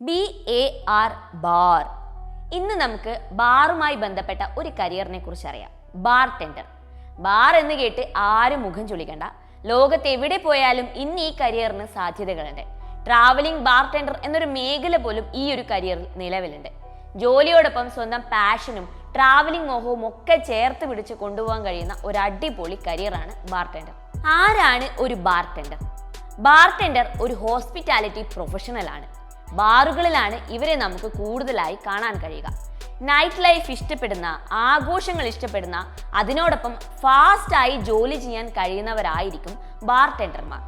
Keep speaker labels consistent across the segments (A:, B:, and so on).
A: BAR bar. ഇന്ന് നമുക്ക് ബാറുമായി ബന്ധപ്പെട്ട ഒരു കരിയറിനെ കുറിച്ച് അറിയാം. ബാർടെൻഡർ. ബാർ എന്ന് കേട്ട് ആരും മുഖം ചുളിക്കണ്ട. ലോകത്ത് എവിടെ പോയാലും ഇന്ന് ഈ കരിയറിന് സാധ്യതകളുണ്ട്. ട്രാവലിംഗ് ബാർടെൻഡർ എന്നൊരു മേഖല പോലും ഈ ഒരു കരിയറിൽ നിലവിലുണ്ട്. ജോലിയോടൊപ്പം സ്വന്തം പാഷനും ട്രാവലിംഗ് മോഹവും ഒക്കെ ചേർത്ത് പിടിച്ച് കൊണ്ടുപോകാൻ കഴിയുന്ന ഒരു അടിപൊളി കരിയറാണ് ബാർടെൻഡർ. ആരാണ് ഒരു ബാർടെൻഡർ? ബാർടെൻഡർ ഒരു ഹോസ്പിറ്റാലിറ്റി പ്രൊഫഷണൽ ആണ്. ബാറുകളിലാണ് ഇവരെ നമുക്ക് കൂടുതലായി കാണാൻ കഴിയുക. നൈറ്റ് ലൈഫ് ഇഷ്ടപ്പെടുന്ന, ആഘോഷങ്ങൾ ഇഷ്ടപ്പെടുന്ന, അതിനോടൊപ്പം ഫാസ്റ്റായി ജോലി ചെയ്യാൻ കഴിയുന്നവരായിരിക്കും ബാർടെൻഡർമാർ.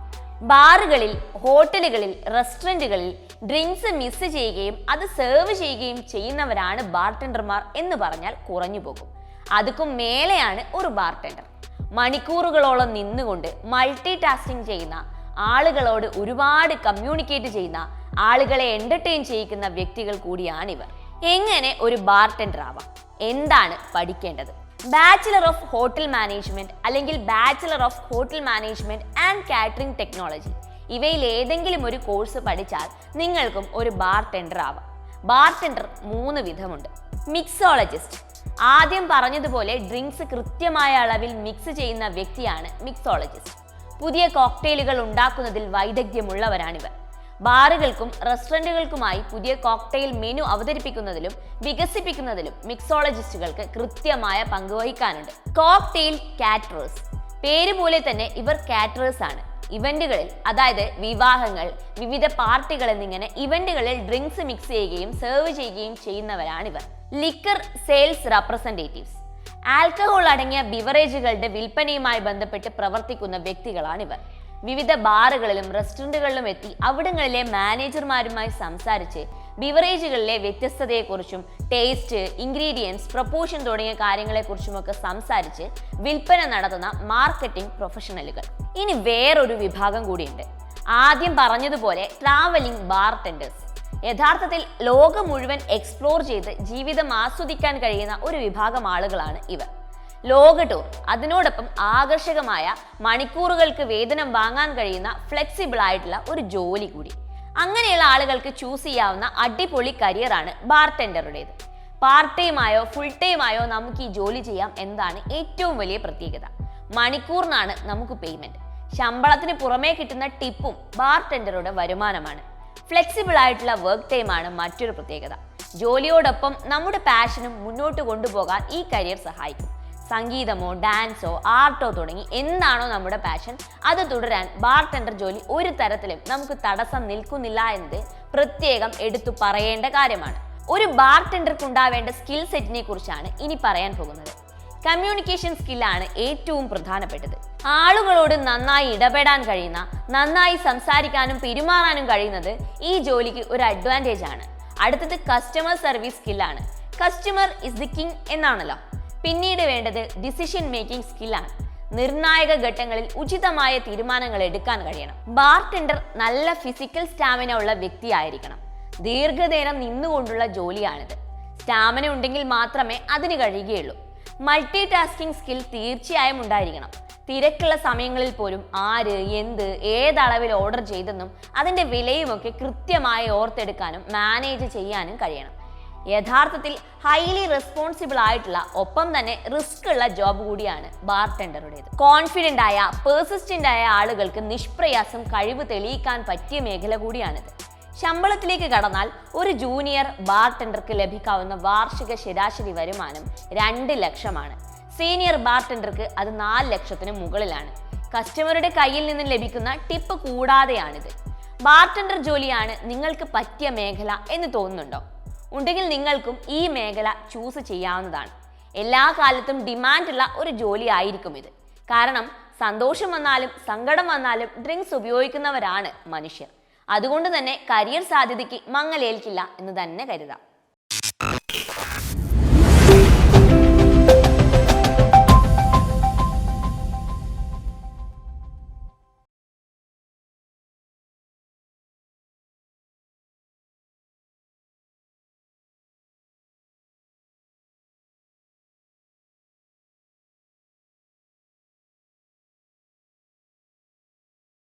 A: ബാറുകളിൽ, ഹോട്ടലുകളിൽ, റെസ്റ്റോറൻറ്റുകളിൽ ഡ്രിങ്ക്സ് മിസ് ചെയ്യുകയും അത് സെർവ് ചെയ്യുകയും ചെയ്യുന്നവരാണ് ബാർടെൻഡർമാർ എന്ന് പറഞ്ഞാൽ കുറഞ്ഞു പോകും. അതുക്കും മേലെയാണ് ഒരു ബാർടെൻഡർ. മണിക്കൂറുകളോളം നിന്നുകൊണ്ട് മൾട്ടി ടാസ്കിങ് ചെയ്യുന്ന, ആളുകളോട് ഒരുപാട് കമ്മ്യൂണിക്കേറ്റ് ചെയ്യുന്ന, ആളുകളെ എന്റർടൈൻ ചെയ്യിക്കുന്ന വ്യക്തികൾ കൂടിയാണിവർ. എങ്ങനെ ഒരു ബാർടെൻഡർ ആവാം? എന്താണ് പഠിക്കേണ്ടത്? ബാച്ചിലർ ഓഫ് ഹോട്ടൽ മാനേജ്മെന്റ് അല്ലെങ്കിൽ bachelor of hotel management and catering technology, ഇവയിൽ ഏതെങ്കിലും ഒരു കോഴ്സ് പഠിച്ചാൽ നിങ്ങൾക്കും ഒരു ബാർടെൻഡർ ആവാം. ബാർടെൻഡർ 3 വിധമുണ്ട്. മിക്സോളജിസ്റ്റ്. ആദ്യം പറഞ്ഞതുപോലെ ഡ്രിങ്ക്സ് കൃത്യമായ അളവിൽ മിക്സ് ചെയ്യുന്ന വ്യക്തിയാണ് മിക്സോളജിസ്റ്റ്. പുതിയ കോക്ടെയിലുകൾ ഉണ്ടാക്കുന്നതിൽ വൈദഗ്ധ്യമുള്ളവരാണിവർ. ബാറുകൾക്കും റെസ്റ്റോറൻറ്റുകൾക്കുമായി പുതിയ കോക്ടെയിൽ മെനു അവതരിപ്പിക്കുന്നതിലും വികസിപ്പിക്കുന്നതിലും മിക്സോളജിസ്റ്റുകൾക്ക് കൃത്യമായ പങ്കുവഹിക്കാനുണ്ട്. Cocktail caterers. പേര് പോലെ തന്നെ ഇവർ കാറ്ററേഴ്സ് ആണ്. ഇവന്റുകളിൽ, അതായത് വിവാഹങ്ങൾ, വിവിധ പാർട്ടികൾ എന്നിങ്ങനെ ഇവന്റുകളിൽ ഡ്രിങ്ക്സ് മിക്സ് ചെയ്യുകയും സെർവ് ചെയ്യുകയും ചെയ്യുന്നവരാണിവർ. Liquor sales representatives. ആൽക്കഹോൾ അടങ്ങിയ ബിവറേജുകളുടെ വിൽപ്പനയുമായി ബന്ധപ്പെട്ട് പ്രവർത്തിക്കുന്ന വ്യക്തികളാണിവർ. വിവിധ ബാറുകളിലും റെസ്റ്റോറൻറ്റുകളിലും എത്തി അവിടങ്ങളിലെ മാനേജർമാരുമായി സംസാരിച്ച് ബിവറേജുകളിലെ വ്യത്യസ്തതയെക്കുറിച്ചും ടേസ്റ്റ്, ഇൻഗ്രീഡിയൻസ്, പ്രൊപ്പോർഷൻ തുടങ്ങിയ കാര്യങ്ങളെക്കുറിച്ചുമൊക്കെ സംസാരിച്ച് വിൽപ്പന നടത്തുന്ന മാർക്കറ്റിംഗ് പ്രൊഫഷണലുകൾ. ഇനി വേറൊരു വിഭാഗം കൂടിയുണ്ട്. ആദ്യം പറഞ്ഞതുപോലെ ട്രാവലിംഗ് ബാർടെൻഡേഴ്സ്. യഥാർത്ഥത്തിൽ ലോകം മുഴുവൻ എക്സ്പ്ലോർ ചെയ്ത് ജീവിതം ആസ്വദിക്കാൻ കഴിയുന്ന ഒരു വിഭാഗം ആളുകളാണ് ഇവർ. ലോക ടൂർ, അതിനോടൊപ്പം ആകർഷകമായ മണിക്കൂറുകൾക്ക് വേതനം വാങ്ങാൻ കഴിയുന്ന ഫ്ലെക്സിബിൾ ആയിട്ടുള്ള ഒരു ജോലി കൂടി. അങ്ങനെയുള്ള ആളുകൾക്ക് ചൂസ് ചെയ്യാവുന്ന അടിപൊളി കരിയറാണ് ബാർടെൻഡറുടേത്. പാർട്ട് ടൈമായോ ഫുൾ ടൈമായോ നമുക്ക് ഈ ജോലി ചെയ്യാം എന്നതാണ് ഏറ്റവും വലിയ പ്രത്യേകത. മണിക്കൂറിനാണ് നമുക്ക് പേയ്മെന്റ്. ശമ്പളത്തിന് പുറമേ കിട്ടുന്ന ടിപ്പും ബാർടെൻഡറുടെ വരുമാനമാണ്. ഫ്ലെക്സിബിൾ ആയിട്ടുള്ള വർക്ക് ടൈമാണ് മറ്റൊരു പ്രത്യേകത. ജോലിയോടൊപ്പം നമ്മുടെ പാഷനും മുന്നോട്ട് കൊണ്ടുപോകാൻ ഈ കരിയർ സഹായിക്കും. സംഗീതമോ ഡാൻസോ ആർട്ടോ തുടങ്ങി എന്താണോ നമ്മുടെ പാഷൻ, അത് തുടരാൻ ബാർടെൻഡർ ജോലി ഒരു തരത്തിലും നമുക്ക് തടസ്സം നിൽക്കുന്നില്ല എന്നത് പ്രത്യേകം എടുത്തു പറയേണ്ട കാര്യമാണ്. ഒരു ബാർടെൻഡർക്ക് ഉണ്ടാവേണ്ട സ്കിൽ സെറ്റിനെ കുറിച്ചാണ് ഇനി പറയാൻ പോകുന്നത്. കമ്മ്യൂണിക്കേഷൻ സ്കില്ലാണ് ഏറ്റവും പ്രധാനപ്പെട്ടത്. ആളുകളോട് നന്നായി ഇടപെടാൻ കഴിയുന്ന, നന്നായി സംസാരിക്കാനും പെരുമാറാനും കഴിയുന്നത് ഈ ജോലിക്ക് ഒരു അഡ്വാൻറ്റേജ് ആണ്. അടുത്തത് കസ്റ്റമർ സർവീസ് സ്കില്ലാണ്. കസ്റ്റമർ ഇസ് ദി കിങ് എന്നാണല്ലോ. പിന്നീട് വേണ്ടത് ഡിസിഷൻ മേക്കിംഗ് സ്കില്ലാണ്. നിർണായക ഘട്ടങ്ങളിൽ ഉചിതമായ തീരുമാനങ്ങൾ എടുക്കാൻ കഴിയണം. ബാർടെൻഡർ നല്ല ഫിസിക്കൽ സ്റ്റാമിന ഉള്ള വ്യക്തിയായിരിക്കണം. ദീർഘനേരം നിന്നുകൊണ്ടുള്ള ജോലിയാണിത്. സ്റ്റാമിന ഉണ്ടെങ്കിൽ മാത്രമേ അതിന് കഴിയുകയുള്ളൂ. മൾട്ടി ടാസ്കിംഗ് സ്കിൽ തീർച്ചയായും ഉണ്ടായിരിക്കണം. തിരക്കുള്ള സമയങ്ങളിൽ പോലും ആര്, എന്ത്, ഏതളവിൽ ഓർഡർ ചെയ്തെന്നും അതിൻ്റെ വിലയുമൊക്കെ കൃത്യമായി ഓർത്തെടുക്കാനും മാനേജ് ചെയ്യാനും കഴിയണം. യഥാർത്ഥത്തിൽ ഹൈലി റെസ്പോൺസിബിൾ ആയിട്ടുള്ള, ഒപ്പം തന്നെ റിസ്ക് ഉള്ള ജോബ് കൂടിയാണ് ബാർടെൻഡറുടേത്. കോൺഫിഡൻ്റ് ആയ, പെർസിസ്റ്റൻ്റ് ആയ ആളുകൾക്ക് നിഷ്പ്രയാസം കഴിവ് തെളിയിക്കാൻ പറ്റിയ മേഖല കൂടിയാണിത്. ശമ്പളത്തിലേക്ക് കടന്നാൽ ഒരു ജൂനിയർ ബാർടെൻഡർക്ക് ലഭിക്കാവുന്ന വാർഷിക ശരാശരി വരുമാനം 2 ലക്ഷമാണ്. സീനിയർ ബാർടെൻഡർക്ക് അത് 4 ലക്ഷത്തിന് മുകളിലാണ്. കസ്റ്റമറുടെ കയ്യിൽ നിന്ന് ലഭിക്കുന്ന ടിപ്പ് കൂടാതെയാണിത്. ബാർടെൻഡർ ജോലിയാണ് നിങ്ങൾക്ക് പറ്റിയ മേഖല എന്ന് തോന്നുന്നുണ്ടോ? ഉണ്ടെങ്കിൽ നിങ്ങൾക്കും ഈ മേഖല ചൂസ് ചെയ്യാവുന്നതാണ്. എല്ലാ കാലത്തും ഡിമാൻഡുള്ള ഒരു ജോലി ആയിരിക്കും ഇത്. കാരണം സന്തോഷം വന്നാലും സങ്കടം വന്നാലും ഡ്രിങ്ക്സ് ഉപയോഗിക്കുന്നവരാണ് മനുഷ്യർ. അതുകൊണ്ട് തന്നെ കരിയർ സാധ്യതയ്ക്ക് മങ്ങലേൽക്കില്ല എന്ന് തന്നെ കരുതാം.